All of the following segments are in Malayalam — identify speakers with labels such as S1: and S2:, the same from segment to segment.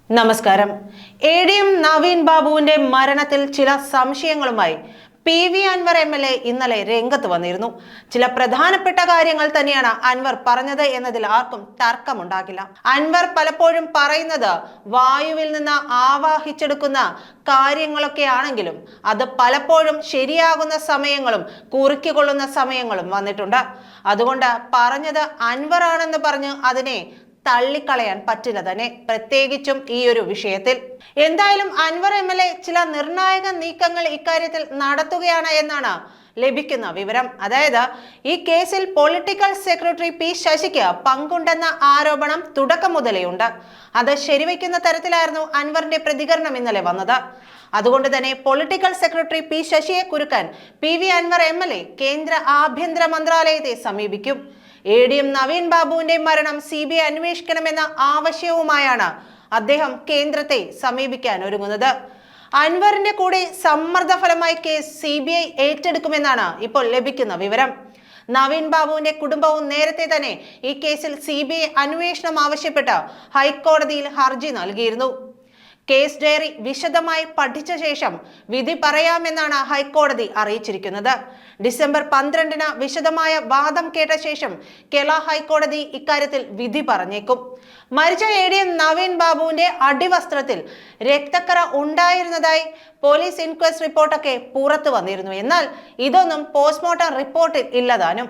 S1: നമസ്കാരം. എ.ഡി.എം നവീൻ ബാബുവിന്റെ മരണത്തിൽ ചില സംശയങ്ങളുമായി പി.വി. അൻവർ എം.എൽ.എ ഇന്നലെ രംഗത്ത് വന്നിരുന്നു. ചില പ്രധാനപ്പെട്ട കാര്യങ്ങൾ തന്നെയാണ് അൻവർ പറഞ്ഞത് എന്നതിൽ ആർക്കും തർക്കമുണ്ടാകില്ല. അൻവർ പലപ്പോഴും പറയുന്നത് വായുവിൽ നിന്ന് ആവാഹിച്ചെടുക്കുന്ന കാര്യങ്ങളൊക്കെ ആണെങ്കിലും അത് പലപ്പോഴും ശരിയാകുന്ന സമയങ്ങളും കുറുക്കിക്കൊള്ളുന്ന സമയങ്ങളും വന്നിട്ടുണ്ട്. അതുകൊണ്ട് പറഞ്ഞത് അൻവർ ആണെന്ന് പറഞ്ഞ് അതിനെ തള്ളിക്കളയാൻ പറ്റില്ല തന്നെ, പ്രത്യേകിച്ചും ഈ ഒരു വിഷയത്തിൽ. എന്തായാലും അൻവർ എം.എൽ.എ ചില നിർണായക നീക്കങ്ങൾ ഇക്കാര്യത്തിൽ നടത്തുകയാണ് എന്നാണ് ലഭിക്കുന്ന വിവരം. അതായത് ഈ കേസിൽ പൊളിറ്റിക്കൽ സെക്രട്ടറി പി ശശിക്ക് പങ്കുണ്ടെന്ന ആരോപണം തുടക്കം മുതലേയുണ്ട്. അത് ശരിവയ്ക്കുന്ന തരത്തിലായിരുന്നു അൻവറിന്റെ പ്രതികരണം ഇന്നലെ വന്നത്. അതുകൊണ്ട് തന്നെ പൊളിറ്റിക്കൽ സെക്രട്ടറി പി ശശിയെ കുരുക്കാൻ പി.വി. അൻവർ എം.എൽ.എ കേന്ദ്ര ആഭ്യന്തര മന്ത്രാലയത്തെ സമീപിക്കും. എ.ഡി.എം നവീൻ ബാബുവിന്റെ മരണം CBI അന്വേഷിക്കണമെന്ന ആവശ്യവുമായാണ് അദ്ദേഹം കേന്ദ്രത്തെ സമീപിക്കാൻ ഒരുങ്ങുന്നത്. അൻവറിന്റെ കൂടെ സമ്മർദ്ദ ഫലമായി കേസ് CBI ഏറ്റെടുക്കുമെന്നാണ് ഇപ്പോൾ ലഭിക്കുന്ന വിവരം. നവീൻ ബാബുവിന്റെ കുടുംബവും നേരത്തെ തന്നെ ഈ കേസിൽ CBI അന്വേഷണം ആവശ്യപ്പെട്ട് ഹൈക്കോടതിയിൽ ഹർജി നൽകിയിരുന്നു. കേസ് ഡയറി വിശദമായി പഠിച്ച ശേഷം വിധി പറയാമെന്നാണ് ഹൈക്കോടതി അറിയിച്ചിരിക്കുന്നത്. ഡിസംബർ 12-ന് വിശദമായ വാദം കേട്ട ശേഷം കേരള ഹൈക്കോടതി ഇക്കാര്യത്തിൽ വിധി പറഞ്ഞേക്കും. മരിച്ച എ.ഡി.എം നവീൻ ബാബുവിന്റെ അടിവസ്ത്രത്തിൽ രക്തക്കറ ഉണ്ടായിരുന്നതായി പോലീസ് ഇൻക്വസ്റ്റ് റിപ്പോർട്ടൊക്കെ പുറത്തു വന്നിരുന്നു. എന്നാൽ ഇതൊന്നും പോസ്റ്റ്മോർട്ടം റിപ്പോർട്ടിൽ ഇല്ലതാനും.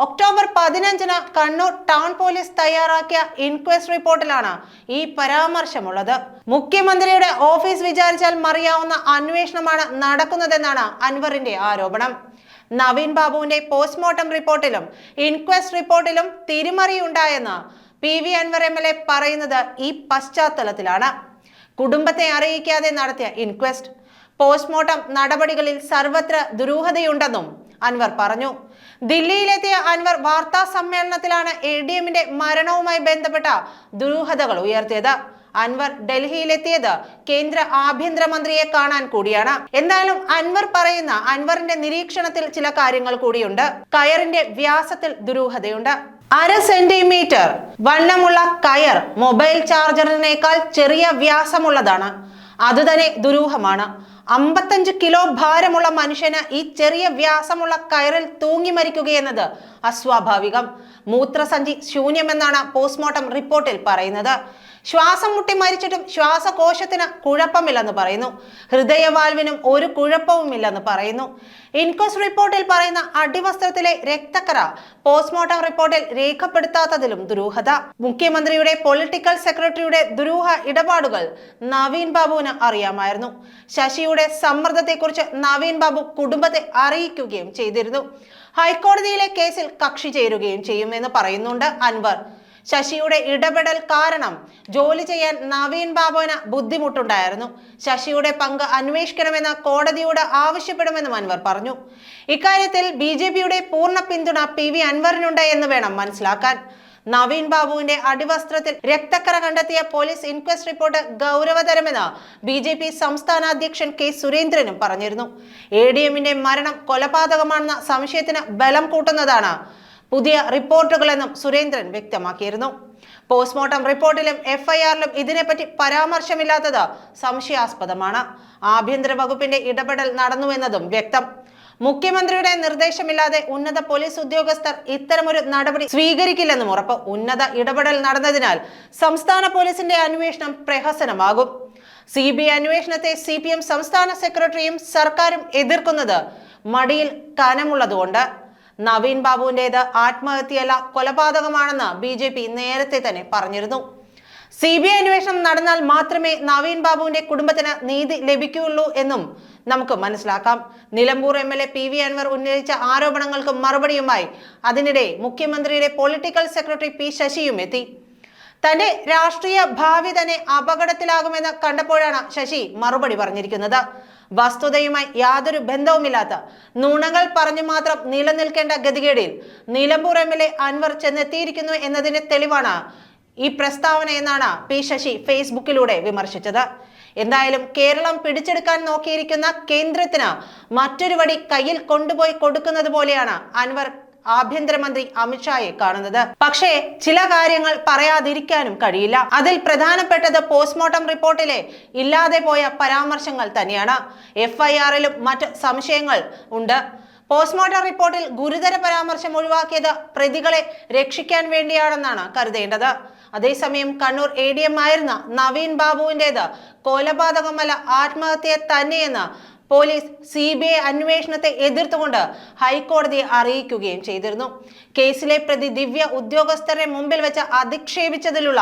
S1: ഒക്ടോബർ 15-ന് കണ്ണൂർ ടൗൺ പോലീസ് തയ്യാറാക്കിയ ഇൻക്വസ്റ്റ് റിപ്പോർട്ടിലാണ് ഈ പരാമർശമുള്ളത്. മുഖ്യമന്ത്രിയുടെ ഓഫീസ് വിചാരിച്ചാൽ മറിയാവുന്ന അന്വേഷണമാണ് നടക്കുന്നതെന്നാണ് അൻവറിന്റെ ആരോപണം. നവീൻ ബാബുവിന്റെ പോസ്റ്റ്മോർട്ടം റിപ്പോർട്ടിലും ഇൻക്വസ്റ്റ് റിപ്പോർട്ടിലും തിരിമറിയുണ്ടായെന്ന് പി.വി. അൻവർ എം.എൽ.എ പറയുന്നത് ഈ പശ്ചാത്തലത്തിലാണ്. കുടുംബത്തെ അറിയിക്കാതെ നടത്തിയ ഇൻക്വസ്റ്റ്, പോസ്റ്റ്മോർട്ടം നടപടികളിൽ സർവത്ര ദുരൂഹതയുണ്ടെന്നും അൻവർ പറഞ്ഞു. ദില്ലിയിലെത്തിയ അൻവർ വാർത്താ സമ്മേളനത്തിലാണ് എ.ഡി.എമ്മിന്റെ മരണവുമായി ബന്ധപ്പെട്ട ദുരൂഹതകൾ ഉയർത്തിയത്. അൻവർ ഡൽഹിയിലെത്തിയത് കേന്ദ്ര ആഭ്യന്തരമന്ത്രിയെ കാണാൻ കൂടിയാണ്. എന്തായാലും അൻവർ പറയുന്ന അൻവറിന്റെ നിരീക്ഷണത്തിൽ ചില കാര്യങ്ങൾ കൂടിയുണ്ട്. കയറിന്റെ വ്യാസത്തിൽ ദുരൂഹതയുണ്ട്. 1/2 സെന്റിമീറ്റർ വണ്ണമുള്ള കയർ മൊബൈൽ ചാർജറിനേക്കാൾ ചെറിയ വ്യാസമുള്ളതാണ്. അതുതന്നെ ദുരൂഹമാണ്. 55 കിലോ ഭാരമുള്ള മനുഷ്യന് ഈ ചെറിയ വ്യാസമുള്ള കയറിൽ തൂങ്ങി മരിക്കുകയെന്നത് അസ്വാഭാവികം. മൂത്രസഞ്ചി ശൂന്യമെന്നാണ് പോസ്റ്റ്മോർട്ടം റിപ്പോർട്ടിൽ പറയുന്നത്. ശ്വാസം മുട്ടി മരിച്ചിട്ടും ശ്വാസകോശത്തിന് കുഴപ്പമില്ലെന്ന് പറയുന്നു. ഹൃദയവാൽവിനും ഒരു കുഴപ്പവുമില്ലെന്ന് പറയുന്നു. ഇൻക്വസ്റ്റ് റിപ്പോർട്ടിൽ പറയുന്ന അടിവസ്ത്രത്തിലെ രക്തക്കറ പോസ്റ്റ്മോർട്ടം റിപ്പോർട്ടിൽ രേഖപ്പെടുത്താത്തതിലും ദുരൂഹത. മുഖ്യമന്ത്രിയുടെ പൊളിറ്റിക്കൽ സെക്രട്ടറിയുടെ ദുരൂഹ ഇടപാടുകൾ നവീൻ ബാബുവിന് അറിയാമായിരുന്നു. ശശിയുടെ സമ്മർദ്ദത്തെക്കുറിച്ച് നവീൻ ബാബു കുടുംബത്തെ അറിയിക്കുകയും ചെയ്തിരുന്നു. ഹൈക്കോടതിയിലെ കേസിൽ കക്ഷി ചേരുകയും ചെയ്യുമെന്ന് പറയുന്നുണ്ട് അൻവർ. ശശിയുടെ ഇടപെടൽ കാരണം ജോലി ചെയ്യാൻ നവീൻ ബാബുവിന് ബുദ്ധിമുട്ടുണ്ടായിരുന്നു. ശശിയുടെ പങ്ക് അന്വേഷിക്കണമെന്ന് കോടതിയോട് ആവശ്യപ്പെടുമെന്നും അൻവർ പറഞ്ഞു. ഇക്കാര്യത്തിൽ BJPയുടെ പൂർണ്ണ പിന്തുണ പി.വി. അൻവറിനുണ്ട് എന്ന് വേണം മനസ്സിലാക്കാൻ. നവീൻ ബാബുവിന്റെ അടിവസ്ത്രത്തിൽ രക്തക്കറ കണ്ടെത്തിയ പോലീസ് ഇൻക്വസ്റ്റ് റിപ്പോർട്ട് ഗൗരവതരമെന്ന് BJP സംസ്ഥാന അധ്യക്ഷൻ കെ സുരേന്ദ്രനും പറഞ്ഞിരുന്നു. എ.ഡി.എമ്മിന്റെ മരണം കൊലപാതകമാണെന്ന സംശയത്തിന് ബലം കൂട്ടുന്നതാണ് പുതിയ റിപ്പോർട്ടുകളെന്നും സുരേന്ദ്രൻ വ്യക്തമാക്കിയിരുന്നു. പോസ്റ്റ്മോർട്ടം റിപ്പോർട്ടിലും FIRലും ഇതിനെപ്പറ്റി പരാമർശമില്ലാത്തത് സംശയാസ്പദമാണ്. ആഭ്യന്തര വകുപ്പിന്റെ ഇടപെടൽ നടന്നുവെന്നതും വ്യക്തം. മുഖ്യമന്ത്രിയുടെ നിർദ്ദേശമില്ലാതെ ഉന്നത പോലീസ് ഉദ്യോഗസ്ഥർ ഇത്തരമൊരു നടപടി സ്വീകരിക്കില്ലെന്നും ഉറപ്പ്. ഉന്നത ഇടപെടൽ നടന്നതിനാൽ സംസ്ഥാന പോലീസിന്റെ അന്വേഷണം പ്രഹസനമാകും. CBI അന്വേഷണത്തെ CPM സംസ്ഥാന സെക്രട്ടറിയും സർക്കാരും എതിർക്കുന്നത് മടിയിൽ കനമുള്ളതുകൊണ്ട്. നവീൻ ബാബുവിന്റേത് ആത്മഹത്യയല്ല, കൊലപാതകമാണെന്ന് BJP നേരത്തെ തന്നെ പറഞ്ഞിരുന്നു. CBI അന്വേഷണം നടന്നാൽ മാത്രമേ നവീൻ ബാബുവിന്റെ കുടുംബത്തിന് നീതി ലഭിക്കുകയുള്ളൂ എന്നും നമുക്ക് മനസ്സിലാക്കാം. Nilambur MLA PV. അൻവർ ഉന്നയിച്ച ആരോപണങ്ങൾക്ക് മറുപടിയുമായി അതിനിടെ മുഖ്യമന്ത്രിയുടെ പൊളിറ്റിക്കൽ സെക്രട്ടറി പി ശശിയും എത്തി. തന്റെ രാഷ്ട്രീയ ഭാവി തന്നെ അപകടത്തിലാകുമെന്ന് കണ്ടപ്പോഴാണ് ശശി മറുപടി പറഞ്ഞിരിക്കുന്നത്. വസ്തുതയുമായി യാതൊരു ബന്ധവുമില്ലാത്ത നുണകൾ പറഞ്ഞു മാത്രം നിലനിൽക്കേണ്ട ഗതികേടിൽ നിലമ്പൂർ MLA അൻവർ ചെന്നെത്തിയിരിക്കുന്നു എന്നതിന് തെളിവാണ് ഈ പ്രസ്താവന എന്നാണ് പി ശശി ഫേസ്ബുക്കിലൂടെ വിമർശിച്ചത്. എന്തായാലും കേരളം പിടിച്ചെടുക്കാൻ നോക്കിയിരിക്കുന്ന കേന്ദ്രത്തിന് മറ്റൊരു വടി കയ്യിൽ കൊണ്ടുപോയി കൊടുക്കുന്നത് പോലെയാണ് അൻവർ ആഭ്യന്തരമന്ത്രി അമിത്ഷായെ കാണുന്നത്. പക്ഷേ ചില കാര്യങ്ങൾ പറയാതിരിക്കാനും കഴിയില്ല. അതിൽ പ്രധാനപ്പെട്ടത് പോസ്റ്റ്മോർട്ടം റിപ്പോർട്ടിലെ ഇല്ലാതെ പോയ പരാമർശങ്ങൾ തന്നെയാണ്. FIR-ലും മറ്റ് സംശയങ്ങൾ ഉണ്ട്. പോസ്റ്റ്മോർട്ടം റിപ്പോർട്ടിൽ ഗുരുതര പരാമർശം ഒഴിവാക്കിയത് പ്രതികളെ രക്ഷിക്കാൻ വേണ്ടിയാണെന്നാണ് കരുതേണ്ടത്. അതേസമയം കണ്ണൂർ ADM ആയിരുന്ന നവീൻ ബാബുവിൻ്റേത് കൊലപാതകമല്ല, ആത്മഹത്യ തന്നെയെന്ന് പോലീസ് CBI അന്വേഷണത്തെ എതിർത്തുകൊണ്ട് ഹൈക്കോടതിയെ അറിയിക്കുകയും ചെയ്തിരുന്നു. കേസിലെ പ്രതി ദിവ്യ ഉദ്യോഗസ്ഥരെ മുമ്പിൽ വെച്ച് അധിക്ഷേപിച്ചതിലുള്ള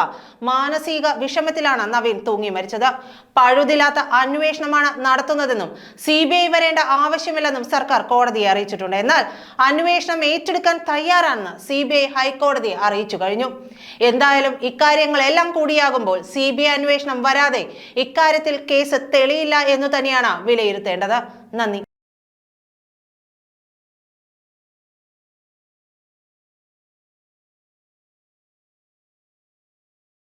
S1: മാനസിക വിഷമത്തിലാണ് നവീൻ തൂങ്ങി മരിച്ചത്. പഴുതില്ലാത്ത അന്വേഷണമാണ് നടത്തുന്നതെന്നും CBI വരേണ്ട ആവശ്യമില്ലെന്നും സർക്കാർ കോടതിയെ അറിയിച്ചിട്ടുണ്ട്. എന്നാൽ അന്വേഷണം ഏറ്റെടുക്കാൻ തയ്യാറാണെന്ന് CBI ഹൈക്കോടതിയെ അറിയിച്ചു കഴിഞ്ഞു. എന്തായാലും ഇക്കാര്യങ്ങളെല്ലാം കൂടിയാകുമ്പോൾ CBI അന്വേഷണം വരാതെ ഇക്കാര്യത്തിൽ കേസ് തെളിയില്ല എന്നു തന്നെയാണ് വിലയിരുത്തേണ്ടത്. നന്ദി.